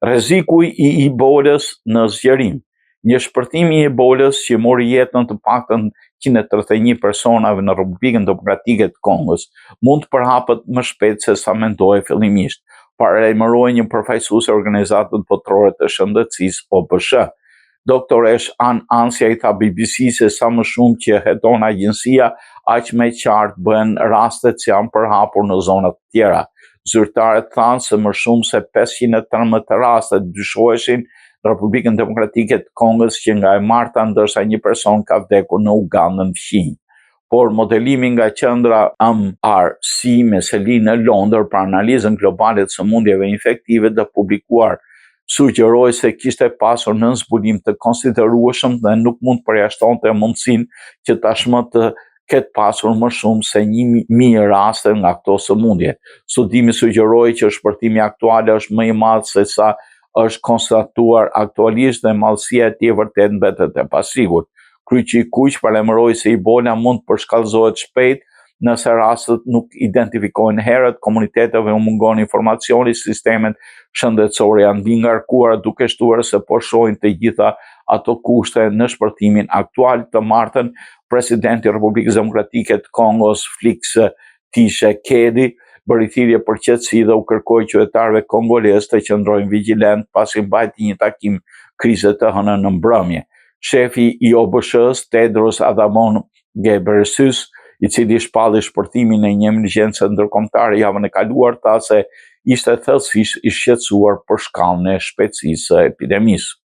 Rreziku i Ebolës në zgjerim. Një shpërthim i Ebolës që mori jetën të paktën 131 personave në Republikën Demokratike të Kongos mund të përhapet më shpejt se sa mendohej fillimisht, paralajmëroi një përfaqësues e Organizatës Botërore të Shëndetësisë OBSH. Doktoresh Ansja i tha BBC se sa më shumë që heton agjencia, aq më qartë bëhen rastet që janë përhapur në zona të tjera. Zyrtarët thanë se më shumë se 513 raste dyshoheshin në Republikën Demokratike të Kongos që nga e marta, ndërsa një person ka vdekur në Ugandën fqinj. Por modelimi nga qendra MRC me seli në Londër për analizën globale të sëmundjeve infektive dhe publikuar sugjeroi se kishte pasur nën zbulim të konsiderueshëm dhe nuk mund të përjashtonte mundësinë që tashmë të ketë pasur më shumë se 1.000 raste nga këto sëmundje. Studimi sugjeroi që shpërthimi aktual është më i madh se sa është konstatuar aktualisht dhe madhësia e tij vërtet mbetet e pasigurt. Kryqi i kuq paralajmëroi se Ebola mund të përshkallëzohet shpejt nëse rastet nuk identifikohen herët, komuniteteve u mungon informacioni, sistemet shëndetësore janë mbi ngarkuara duke shtuar se po shohin të gjitha ato kushte në shpërthimin aktual. Të martën, presidenti i Republikës Demokratike të Kongos Felix Tshisekedi bëri thirrje për qetësi dhe u kërkoi qytetarëve kongolez të qëndrojnë vigjilent pasi mbajti një takim krize të hënën në mbrëmje. Shefi i OBSH-s Tedros Adhanom Ghebreyesus, i cili shpalli shpërthimin e një emergjencë ndërkombëtare javën e kaluar, tha se ishte thellësisht i shqetësuar për shkallën e shpejtësisë së epidemisë.